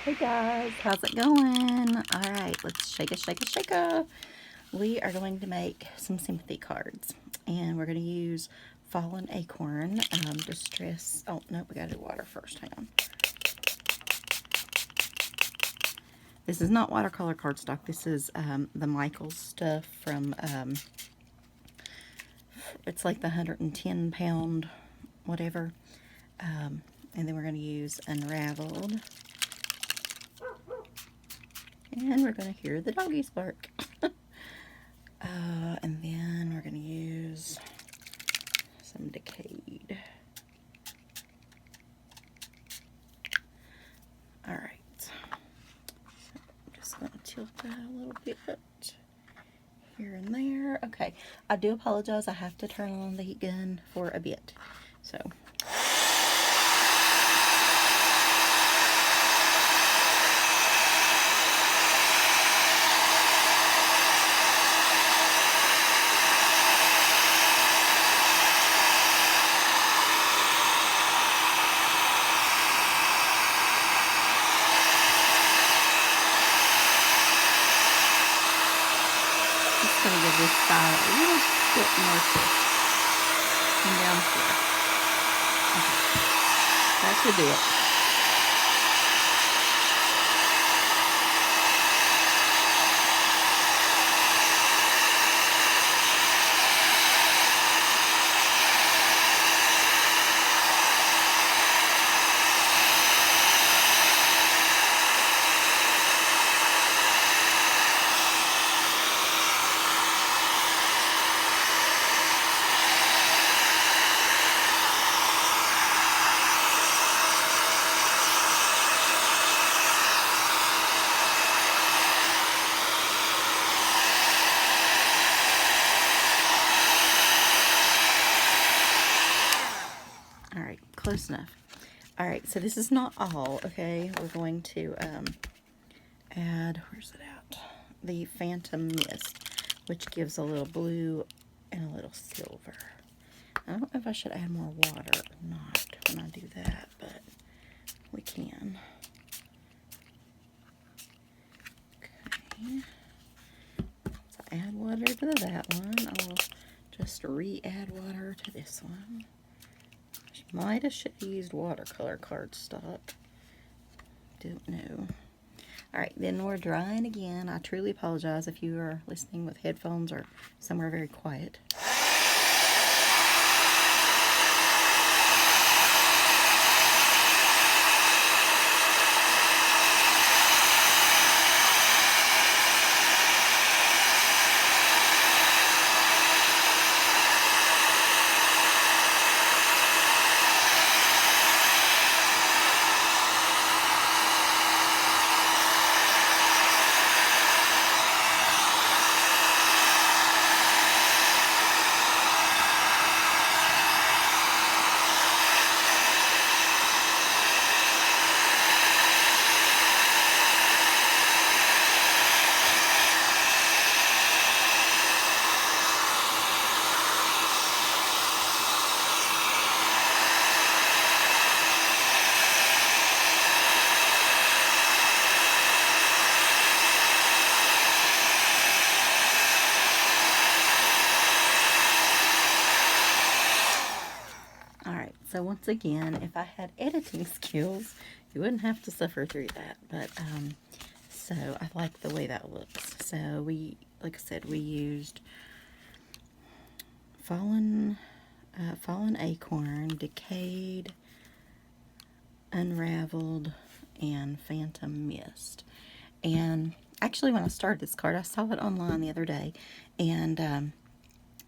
Hey guys, how's it going? All right, let's shake it, shake it, shake it. We are going to make some sympathy cards, and we're going to use Fallen Acorn, Distress. Oh, no, we got to do water first. Hang on. This is not watercolor cardstock. This is the Michael's stuff from, it's like the 110-pound whatever. And then we're going to use Unraveled. And we're going to hear the doggies bark. And then we're going to use some Decayed. Alright, so I'm just going to tilt that a little bit here and there. Okay, I do apologize. I have to turn on the heat gun for a bit. So just going to give this side a little bit more twist. And down here. Okay. That should do it. Alright, close enough. Alright, so this is not all, okay? We're going to add, where's it at? The Phantom Mist, which gives a little blue and a little silver. I don't know if I should add more water or not when I do that, but we can. Okay. So add water to that one. I'll just re-add water to this one. Might have should have used watercolor cardstock. Don't know. Alright, then we're drying again. I truly apologize if you are listening with headphones or somewhere very quiet. Alright, so once again, if I had editing skills, you wouldn't have to suffer through that. But, so I like the way that looks. So we, like I said, we used Fallen Acorn, Decayed, Unraveled, and Phantom Mist. And actually, when I started this card, I saw it online the other day, and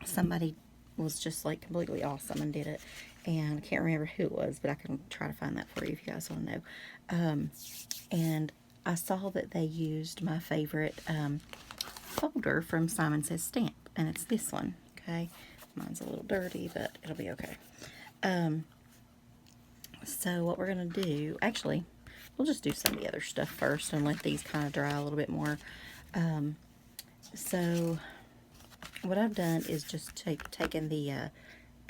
somebody was just like completely awesome and did it. And I can't remember who it was, but I can try to find that for you if you guys want to know. And I saw that they used my favorite folder from Simon Says Stamp, and it's this one. Okay, mine's a little dirty, but it'll be okay. So what we're gonna do, actually, we'll just do some of the other stuff first and let these kind of dry a little bit more. So what I've done is just taken the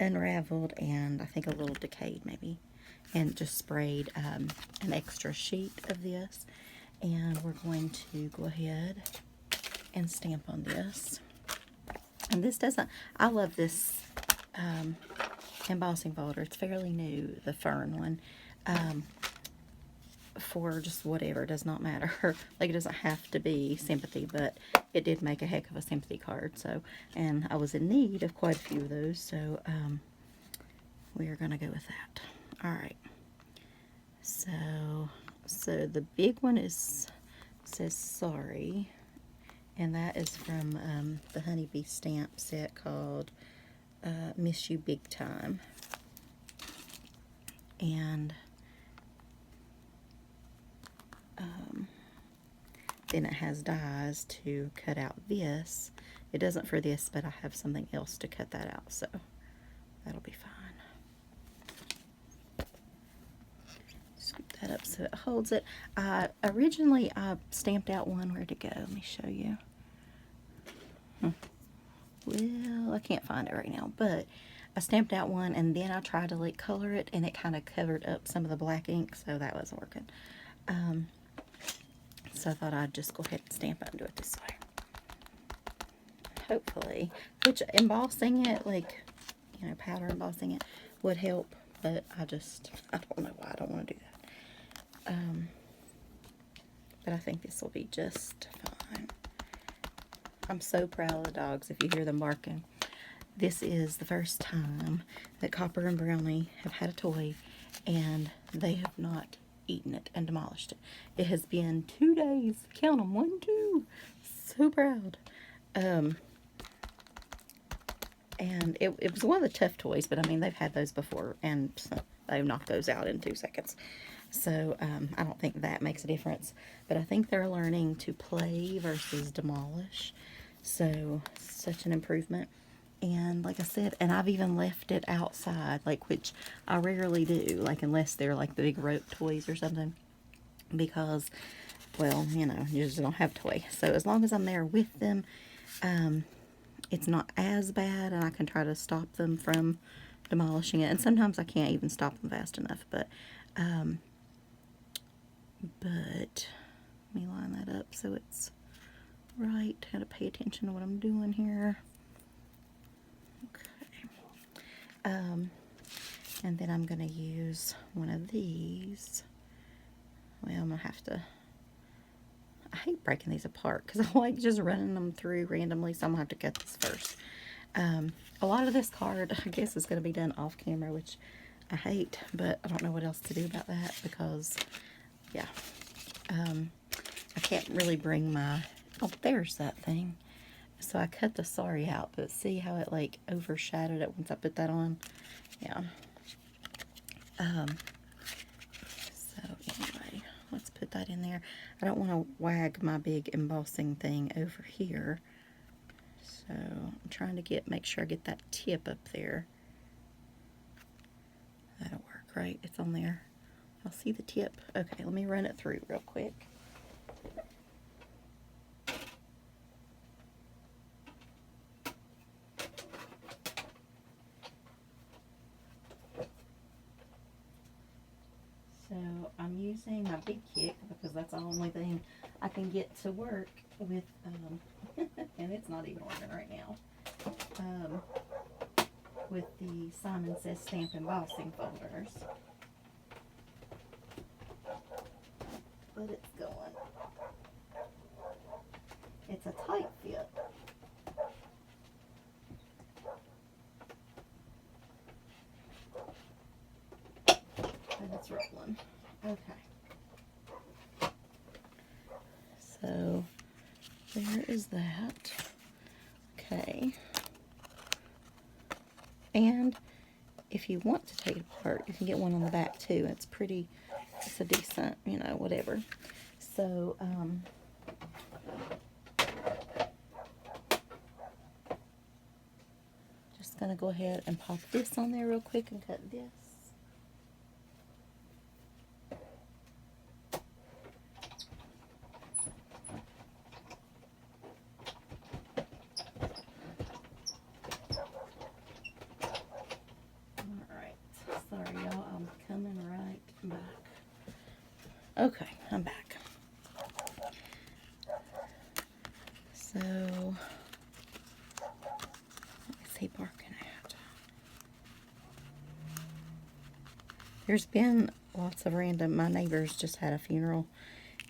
Unraveled and I think a little Decayed maybe, and just sprayed an extra sheet of this. And we're going to go ahead and stamp on this. And this doesn't, I love this embossing folder. It's fairly new, the fern one. For just whatever, does not matter. Like, it doesn't have to be Sympathy, but it did make a heck of a Sympathy card. So, and I was in need of quite a few of those, so we are gonna go with that. All right. So the big one says sorry, and that is from the Honeybee stamp set called Miss You Big Time. And then it has dies to cut out this. It doesn't for this, but I have something else to cut that out, so that'll be fine. Scoop that up so it holds it. Originally, I stamped out one. Where'd it go? Let me show you. Well, I can't find it right now, but I stamped out one, and then I tried to like color it, and it kind of covered up some of the black ink, so that wasn't working. So I thought I'd just go ahead and stamp it and do it this way. Hopefully, which embossing it, like, you know, powder embossing it would help, but I don't know why I don't want to do that. But I think this will be just fine. I'm so proud of the dogs if you hear them barking. This is the first time that Copper and Brownie have had a toy, and they have not eaten it and demolished it. It has been 2 days. Count them. 1, 2. So proud. And it was one of the tough toys, but I mean, they've had those before, and they knocked those out in 2 seconds. So I don't think that makes a difference, but I think they're learning to play versus demolish. So such an improvement. And like I said, and I've even left it outside, like, which I rarely do, like, unless they're like the big rope toys or something, because, well, you know, you just don't have a toy. So as long as I'm there with them, it's not as bad, and I can try to stop them from demolishing it. And sometimes I can't even stop them fast enough, but let me line that up so it's right. How to pay attention to what I'm doing here. And then I'm going to use one of these. Well, I'm going to have to, I hate breaking these apart because I like just running them through randomly, so I'm going to have to cut this first. A lot of this card, I guess, is going to be done off camera, which I hate, but I don't know what else to do about that because, yeah, I can't really bring my, oh, there's that thing. So I cut the sorry out, but see how it like overshadowed it once I put that on? Yeah. So anyway, let's put that in there. I don't want to wag my big embossing thing over here. So I'm trying to make sure I get that tip up there. That'll work, right? It's on there. I'll see the tip. Okay, let me run it through real quick. So I'm using my big kick because that's the only thing I can get to work with, and it's not even working right now, with the Simon Says Stamp embossing folders. But it's going. It's a tight fit. And it's rolling. Okay. So there is that. Okay. And if you want to take it apart, you can get one on the back too. It's a decent, you know, whatever. So, just gonna go ahead and pop this on there real quick and cut this. Alright, sorry y'all, I'm coming right Okay, I'm back. So, what's he barking at? There's been lots of random, my neighbors just had a funeral,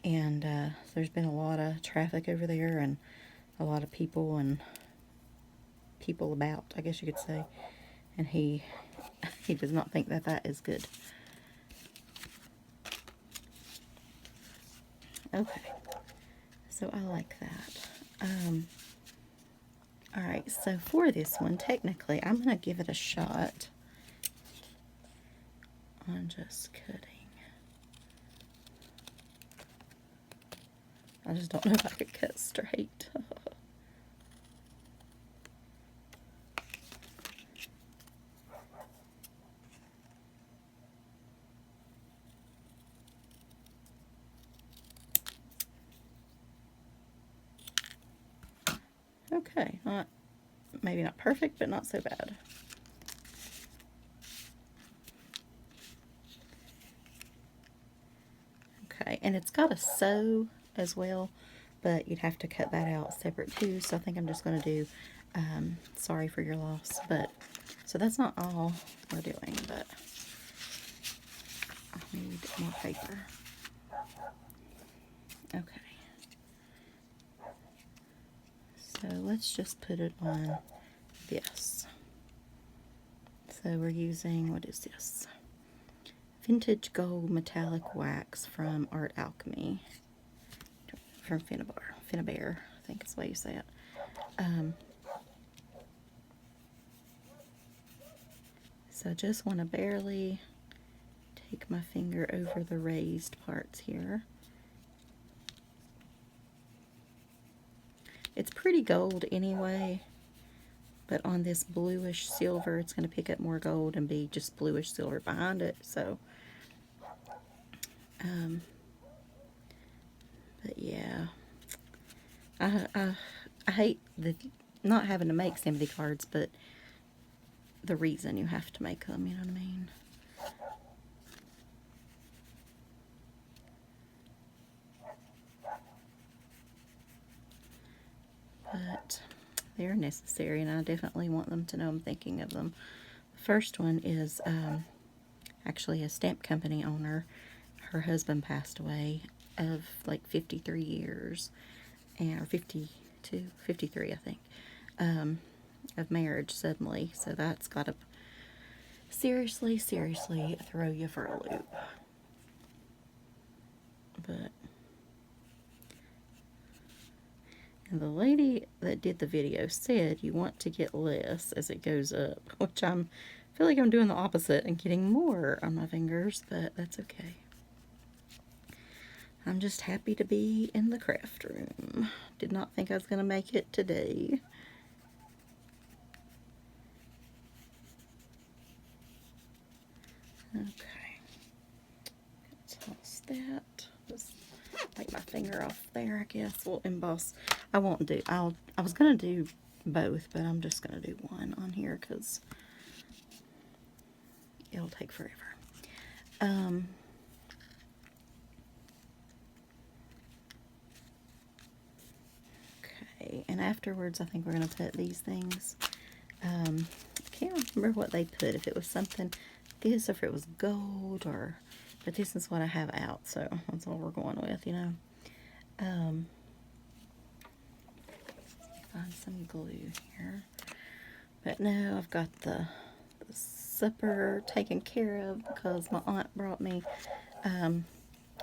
and there's been a lot of traffic over there, and a lot of people, and people about, I guess you could say, and he does not think that that is good. Okay, so I like that. Alright, so for this one, technically, I'm going to give it a shot on just cutting. I just don't know if I could cut straight. Okay, maybe not perfect, but not so bad. Okay, and it's got a sew as well, but you'd have to cut that out separate too, so I think I'm just going to do sorry for your loss. But so that's not all we're doing, but I need more paper. Okay, so let's just put it on this. So we're using, what is this? Vintage Gold Metallic Wax from Art Alchemy. From Finnabar, I think is the way you say it. So I just want to barely take my finger over the raised parts here. It's pretty gold anyway, but on this bluish silver, it's going to pick up more gold and be just bluish silver behind it. So, but yeah, I hate not having to make sympathy cards, but the reason you have to make them, you know what I mean? But they're necessary, and I definitely want them to know I'm thinking of them. The first one is actually a stamp company owner. Her husband passed away of like 53 years, or 52, 53 I think, of marriage suddenly. So that's got to seriously throw you for a loop. But and the lady that did the video said you want to get less as it goes up, which I feel like I'm doing the opposite and getting more on my fingers, but that's okay. I'm just happy to be in the craft room. Did not think I was going to make it today. Okay. Toss that. Just take my finger off there, I guess. We'll emboss. I won't do, I was going to do both, but I'm just going to do one on here because it'll take forever. Okay, and afterwards I think we're going to put these things. I can't remember what they put, if it was something this or if it was gold, or but this is what I have out, so that's all we're going with, you know. Find some glue here, but no, I've got the supper taken care of because my aunt brought me. I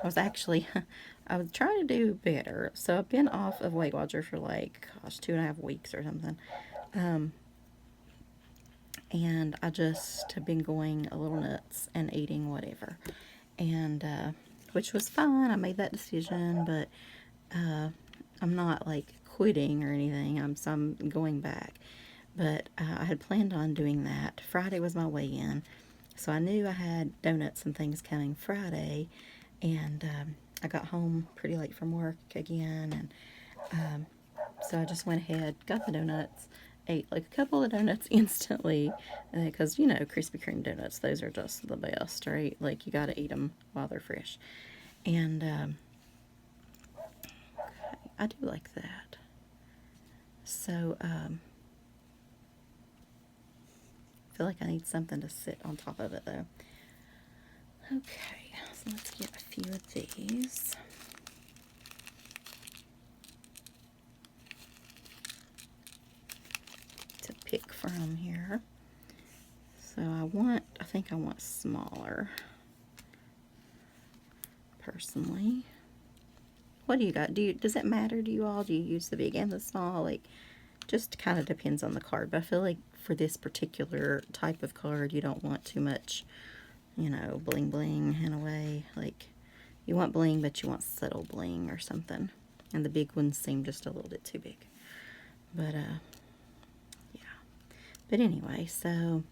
was actually I was trying to do better, so I've been off of Weight Watcher for like, gosh, 2.5 weeks or something. And I just have been going a little nuts and eating whatever, and which was fine. I made that decision, but I'm not like quitting or anything. I'm going back, but I had planned on doing that. Friday was my weigh-in, so I knew I had donuts and things coming Friday, and I got home pretty late from work again, and so I just went ahead, got the donuts, ate like a couple of donuts instantly, because, you know, Krispy Kreme donuts, those are just the best, right? Like, you gotta eat them while they're fresh. And I do like that. So I feel like I need something to sit on top of it though. Okay, so let's get a few of these. To pick from here. So I think I want smaller, personally. What do you got? Does it matter to you all? Do you use the big and the small? Like, just kind of depends on the card. But I feel like for this particular type of card, you don't want too much, you know, bling bling in a way. Like, you want bling, but you want subtle bling or something. And the big ones seem just a little bit too big. But, yeah. But anyway, so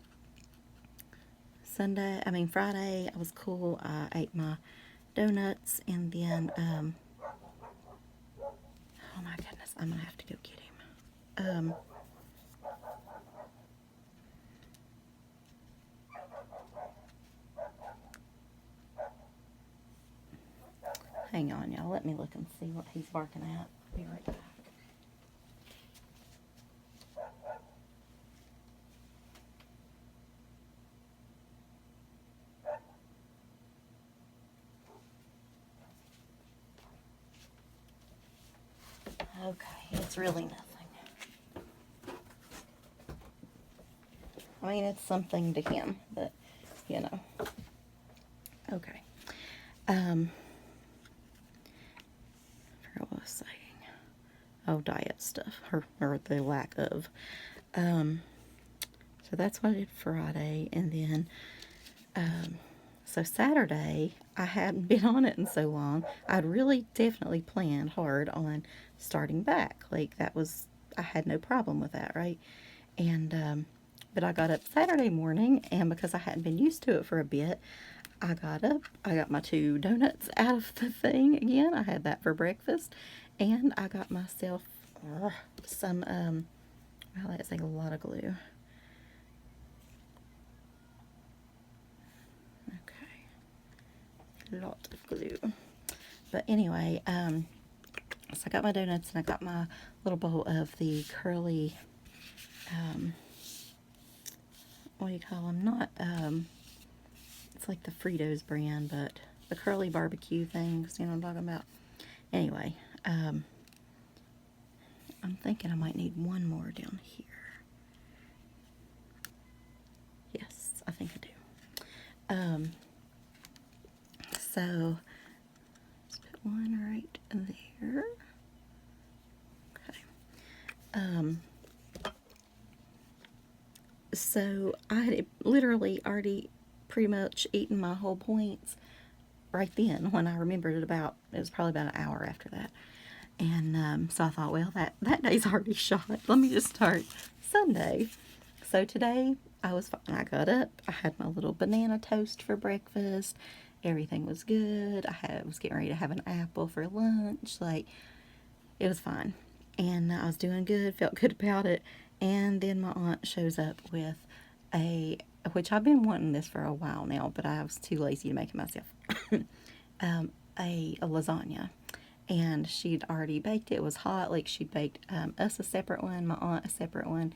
Friday, I was cool. I ate my donuts, and then, oh my goodness, I'm going to have to go get him. Hang on, y'all. Let me look and see what he's barking at. I'll be right back. Okay, it's really nothing. I mean, it's something to him, but, you know. Okay. I forgot what I was saying. Oh, diet stuff, or the lack of. So that's what I did Friday, and then, so Saturday, I hadn't been on it in so long. I'd really definitely planned hard on starting back. Like, I had no problem with that, right? And, but I got up Saturday morning, and because I hadn't been used to it for a bit, I got up, I got my 2 donuts out of the thing again. I had that for breakfast, and I got myself some, well, that's like a lot of glue. Okay, a lot of glue. But anyway, so I got my donuts, and I got my little bowl of the curly, what do you call them? Not, it's like the Fritos brand, but the curly barbecue things, you know what I'm talking about? Anyway, I'm thinking I might need one more down here. Yes, I think I do. So let's put one right there. Okay. So I had literally already pretty much eaten my whole points right then when I remembered it was probably about an hour after that. And so I thought, well, that day's already shot. Let me just start Sunday. So today I was fine. I got up. I had my little banana toast for breakfast. Everything was good. I was getting ready to have an apple for lunch. Like, it was fine. And I was doing good. Felt good about it. And then my aunt shows up with which I've been wanting this for a while now, but I was too lazy to make it myself. A lasagna. And she'd already baked it. It was hot. Like, she'd baked us a separate one, my aunt a separate one,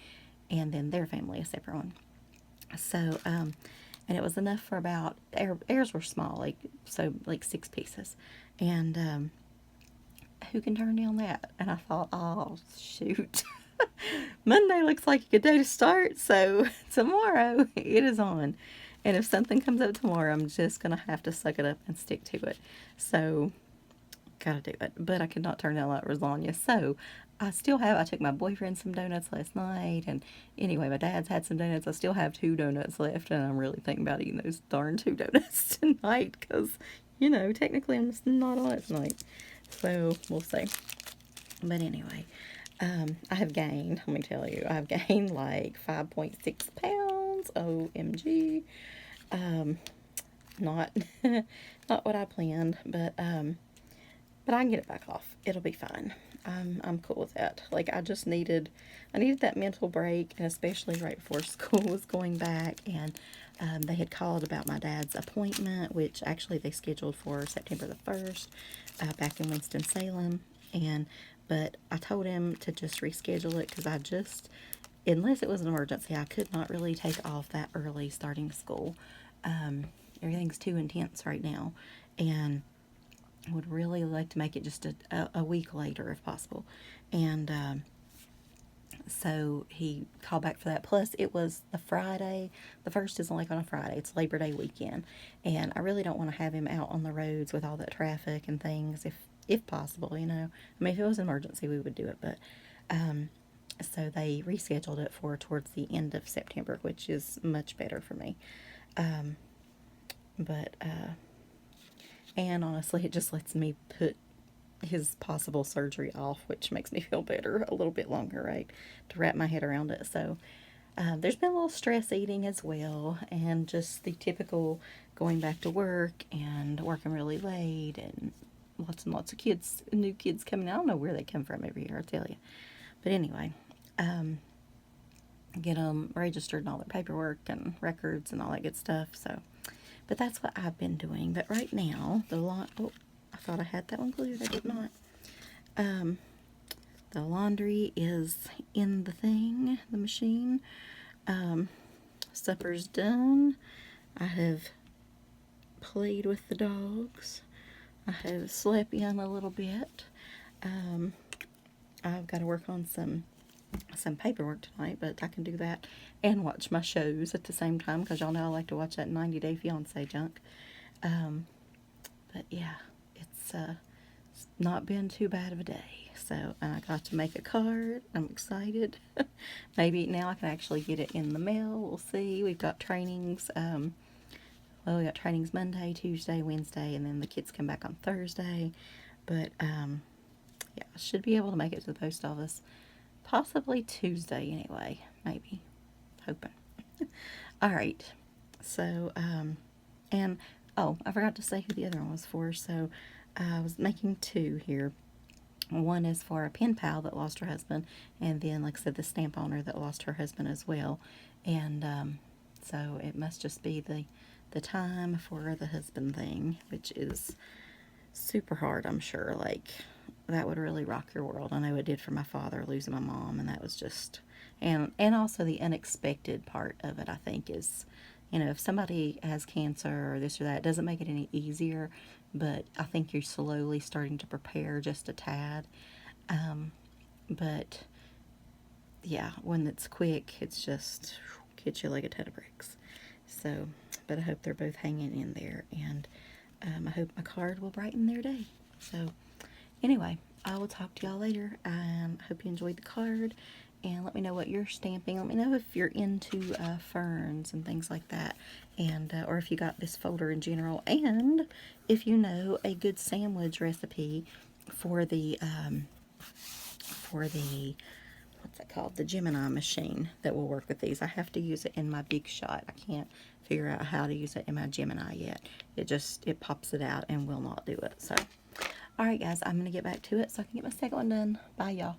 and then their family a separate one. So, and it was enough for about, ours were small, like 6 pieces. And who can turn down that? And I thought, oh, shoot. Monday looks like a good day to start, so tomorrow it is on. And if something comes up tomorrow, I'm just going to have to suck it up and stick to it. So, gotta do it. But I could not turn down that lasagna. So, I took my boyfriend some donuts last night. And anyway, my dad's had some donuts. I still have 2 donuts left. And I'm really thinking about eating those darn 2 donuts tonight. Because, you know, technically I'm just not on it tonight. So, we'll see. But anyway, I have gained, let me tell you, I've gained like 5.6 pounds. OMG. Not, not what I planned, but But I can get it back off. It'll be fine. I'm cool with that. Like, I needed that mental break, and especially right before school was going back, and they had called about my dad's appointment, which actually they scheduled for September the 1st, back in Winston-Salem, but I told him to just reschedule it, because unless it was an emergency, I could not really take off that early starting school. Everything's too intense right now, and would really like to make it just a week later if possible. And so he called back for that. Plus, it was the Friday. The 1st isn't like on a Friday. It's Labor Day weekend. And I really don't want to have him out on the roads with all that traffic and things, if possible, you know. I mean, if it was an emergency, we would do it. But so they rescheduled it for towards the end of September, which is much better for me. And honestly, it just lets me put his possible surgery off, which makes me feel better a little bit longer, right? To wrap my head around it. So there's been a little stress eating as well, and just the typical going back to work and working really late, and lots of kids, new kids coming. I don't know where they come from every year, I'll tell you. But anyway, get them registered and all their paperwork and records and all that good stuff. So, but that's what I've been doing. But right now, oh, I thought I had that one glued. I did not. The laundry is in the machine. Supper's done. I have played with the dogs. I have slept in a little bit. I've got to work on some paperwork tonight, but I can do that and watch my shows at the same time, because y'all know I like to watch that 90 Day Fiancé junk. But yeah, it's not been too bad of a day. So, and I got to make a card. I'm excited. Maybe now I can actually get it in the mail. We'll see. We've got trainings. We got trainings Monday, Tuesday, Wednesday, and then the kids come back on Thursday. But yeah, I should be able to make it to the post office possibly Tuesday anyway. Maybe. Hoping. All right. So, and oh, I forgot to say who the other one was for. So I was making two here. One is for a pen pal that lost her husband, and then, like I said, the stamp owner that lost her husband as well. And so it must just be the time for the husband thing, which is super hard, I'm sure. Like, that would really rock your world. I know it did for my father, losing my mom, and that was just, and also the unexpected part of it, I think, is, you know, if somebody has cancer or this or that, it doesn't make it any easier, but I think you're slowly starting to prepare just a tad. But yeah, when it's quick, it's just hits you like a ton of bricks. So, but I hope they're both hanging in there, and I hope my card will brighten their day. So anyway, I will talk to y'all later, and I hope you enjoyed the card, and let me know what you're stamping. Let me know if you're into ferns and things like that, and or if you got this folder in general, and if you know a good sandwich recipe for the what's that called, the Gemini machine that will work with these. I have to use it in my Big Shot. I can't figure out how to use it in my Gemini yet. It pops it out and will not do it. So, alright guys, I'm going to get back to it so I can get my second one done. Bye y'all.